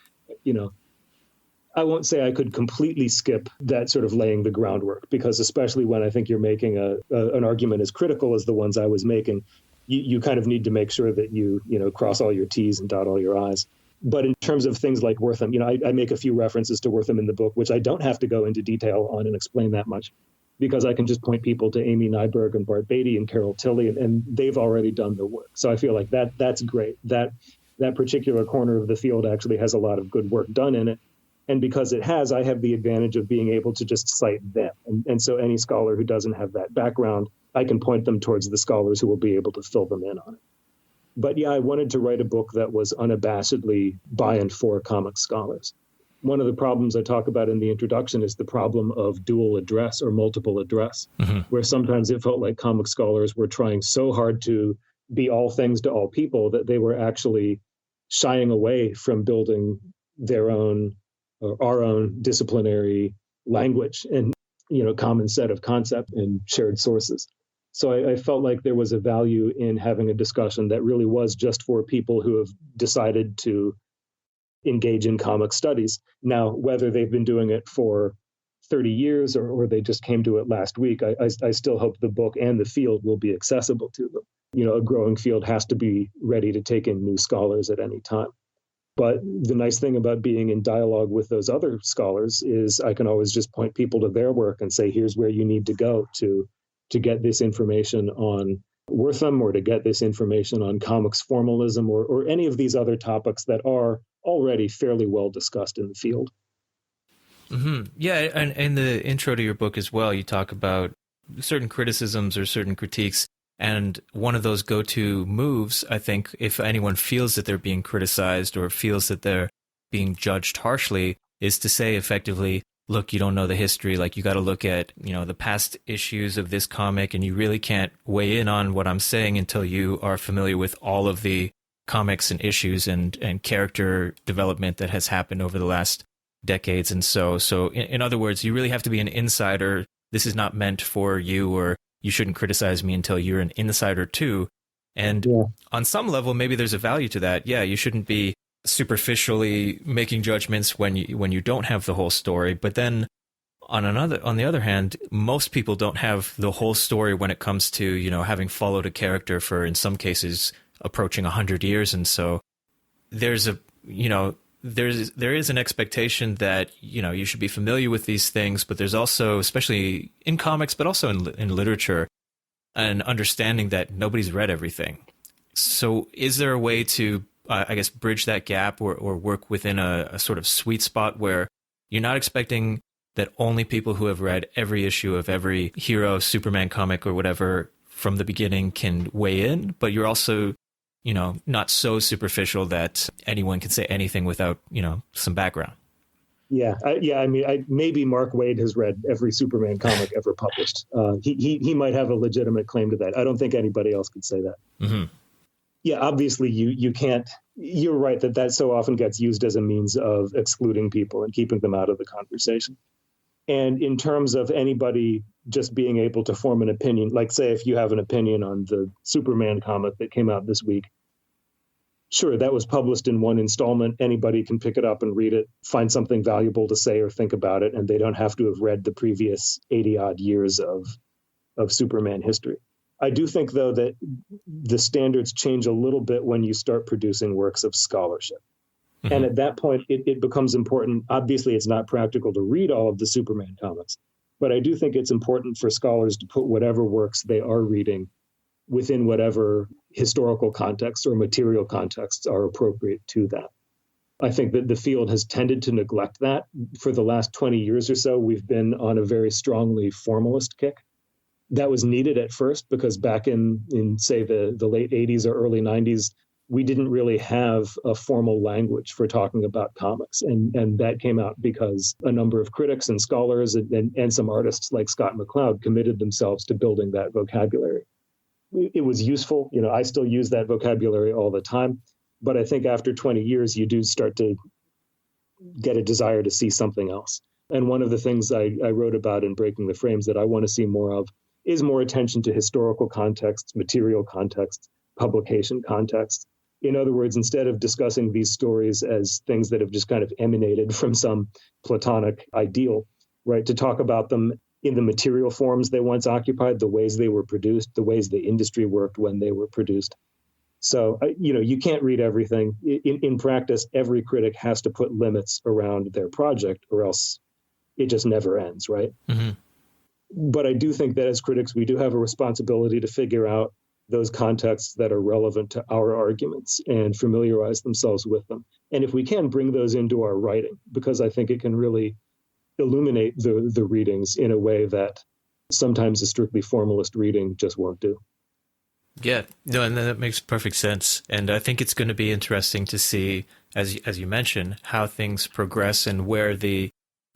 I won't say I could completely skip that sort of laying the groundwork, because especially when I think you're making an argument as critical as the ones I was making, you kind of need to make sure that you cross all your T's and dot all your I's. But in terms of things like Wortham, I make a few references to Wortham in the book, which I don't have to go into detail on and explain that much, because I can just point people to Amy Nyberg and Bart Beatty and Carol Tilley, and they've already done the work. So I feel like that's great. That particular corner of the field actually has a lot of good work done in it. And because it has, I have the advantage of being able to just cite them. And so any scholar who doesn't have that background, I can point them towards the scholars who will be able to fill them in on it. But yeah, I wanted to write a book that was unabashedly by and for comic scholars. One of the problems I talk about in the introduction is the problem of dual address or multiple address, where sometimes it felt like comic scholars were trying so hard to be all things to all people that they were actually shying away from building their own or our own disciplinary language and common set of concepts and shared sources. So I felt like there was a value in having a discussion that really was just for people who have decided to engage in comic studies. Now, whether they've been doing it for 30 years or they just came to it last week, I still hope the book and the field will be accessible to them. A growing field has to be ready to take in new scholars at any time. But the nice thing about being in dialogue with those other scholars is I can always just point people to their work and say, here's where you need to go to get this information on Wortham, or to get this information on comics formalism, or any of these other topics that are already fairly well discussed in the field. Yeah, and in the intro to your book as well, you talk about certain criticisms or certain critiques. And one of those go-to moves, I think, if anyone feels that they're being criticized or feels that they're being judged harshly, is to say effectively, look, you don't know the history. Like, you got to look at, the past issues of this comic, and you really can't weigh in on what I'm saying until you are familiar with all of the comics and issues and character development that has happened over the last decades. And so in other words, you really have to be an insider. This is not meant for you, or you shouldn't criticize me until you're an insider too. And on some level, maybe there's a value to that. Yeah, you shouldn't be superficially making judgments when you don't have the whole story. But then on the other hand, most people don't have the whole story when it comes to, having followed a character for, in some cases, approaching 100 years. And so there's there is an expectation that, you should be familiar with these things, but there's also, especially in comics, but also in literature, an understanding that nobody's read everything. So is there a way to, I guess, bridge that gap or work within a sort of sweet spot where you're not expecting that only people who have read every issue of every hero, Superman comic or whatever from the beginning can weigh in, but you're also, not so superficial that anyone can say anything without, some background? Yeah. Maybe Mark Waid has read every Superman comic ever published. He might have a legitimate claim to that. I don't think anybody else could say that. Mm-hmm. Yeah, obviously you can't, you're right that so often gets used as a means of excluding people and keeping them out of the conversation. And in terms of anybody just being able to form an opinion, like say if you have an opinion on the Superman comic that came out this week, sure, that was published in one installment. Anybody can pick it up and read it, find something valuable to say or think about it, and they don't have to have read the previous 80-odd years of Superman history. I do think, though, that the standards change a little bit when you start producing works of scholarship. Mm-hmm. And at that point, it becomes important. Obviously, it's not practical to read all of the Superman comics, but I do think it's important for scholars to put whatever works they are reading within whatever historical context or material contexts are appropriate to that. I think that the field has tended to neglect that. For the last 20 years or so, we've been on a very strongly formalist kick. That was needed at first because back in say, the late 80s or early 90s, we didn't really have a formal language for talking about comics. And that came out because a number of critics and scholars and some artists like Scott McCloud committed themselves to building that vocabulary. It was useful. I still use that vocabulary all the time. But I think after 20 years, you do start to get a desire to see something else. And one of the things I wrote about in Breaking the Frames that I want to see more of is more attention to historical contexts, material contexts, publication contexts. In other words, instead of discussing these stories as things that have just kind of emanated from some Platonic ideal, right, to talk about them in the material forms they once occupied, the ways they were produced, the ways the industry worked when they were produced. So, you can't read everything. In practice, every critic has to put limits around their project or else it just never ends, right? Mm-hmm. But I do think that as critics, we do have a responsibility to figure out those contexts that are relevant to our arguments and familiarize themselves with them. And if we can, bring those into our writing, because I think it can really illuminate the readings in a way that sometimes a strictly formalist reading just won't do. Yeah, no, and that makes perfect sense. And I think it's going to be interesting to see, as you mentioned, how things progress and where the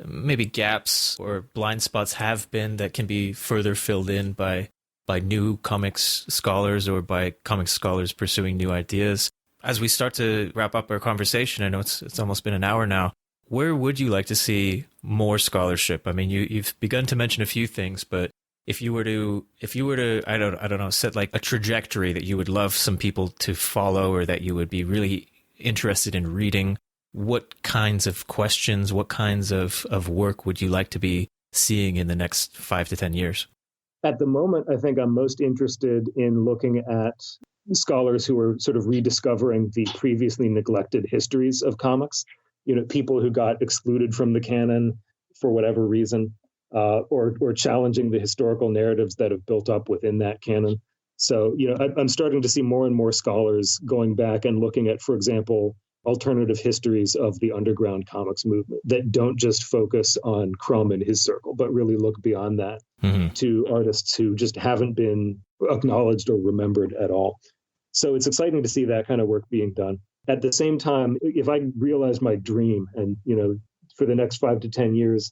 maybe gaps or blind spots have been that can be further filled in by new comics scholars or by comics scholars pursuing new ideas. As we start to wrap up our conversation, I know it's almost been an hour now. Where would you like to see more scholarship? I mean, you've begun to mention a few things, but if you were to, I don't know, set like a trajectory that you would love some people to follow or that you would be really interested in reading, what kinds of questions, what kinds of work would you like to be seeing in the next 5 to 10 years? At the moment, I think I'm most interested in looking at scholars who are sort of rediscovering the previously neglected histories of comics. People who got excluded from the canon for whatever reason, or challenging the historical narratives that have built up within that canon. So, I'm starting to see more and more scholars going back and looking at, for example, alternative histories of the underground comics movement that don't just focus on Crumb and his circle, but really look beyond that to artists who just haven't been acknowledged or remembered at all. So it's exciting to see that kind of work being done. At the same time, if I realized my dream and, for the next 5 to 10 years,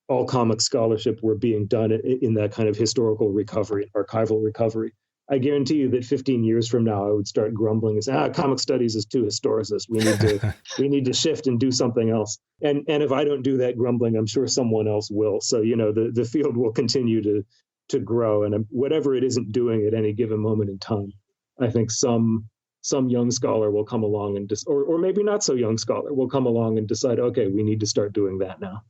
all comic scholarship were being done in that kind of historical recovery, archival recovery, I guarantee you that 15 years from now, I would start grumbling and say, comic studies is too historicist. We need to shift and do something else. And if I don't do that grumbling, I'm sure someone else will. So, the field will continue to grow. And whatever it isn't doing at any given moment in time, I think some young scholar will come along and or maybe not so young scholar will come along and decide, okay, we need to start doing that now.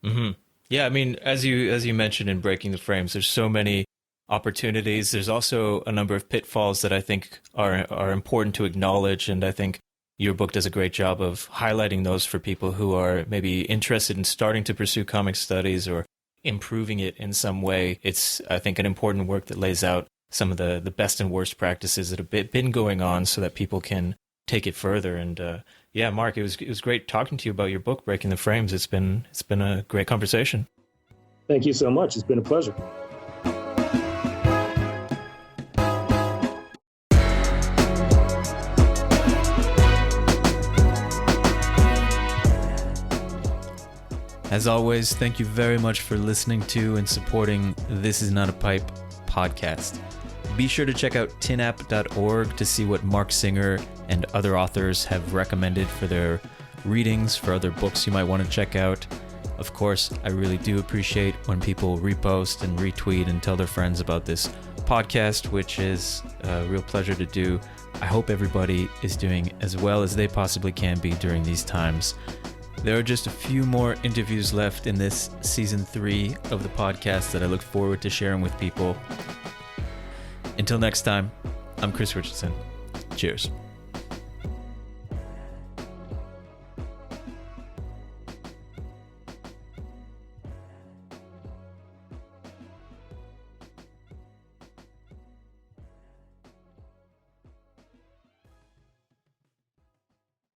Mm-hmm. Yeah, I mean, as you mentioned in Breaking the Frames, there's so many opportunities. There's also a number of pitfalls that I think are important to acknowledge, and I think your book does a great job of highlighting those for people who are maybe interested in starting to pursue comic studies or improving it in some way. It's, I think, an important work that lays out some of the best and worst practices that have been going on so that people can take it further. And yeah, Marc, it was great talking to you about your book, Breaking the Frames. It's been a great conversation. Thank you so much. It's been a pleasure. As always, thank you very much for listening to and supporting This Is Not a Pipe podcast. Be sure to check out tinapp.org to see what Marc Singer and other authors have recommended for their readings, for other books you might want to check out. Of course, I really do appreciate when people repost and retweet and tell their friends about this podcast, which is a real pleasure to do. I hope everybody is doing as well as they possibly can be during these times. There are just a few more interviews left in this season 3 of the podcast that I look forward to sharing with people. Until next time, I'm Chris Richardson. Cheers.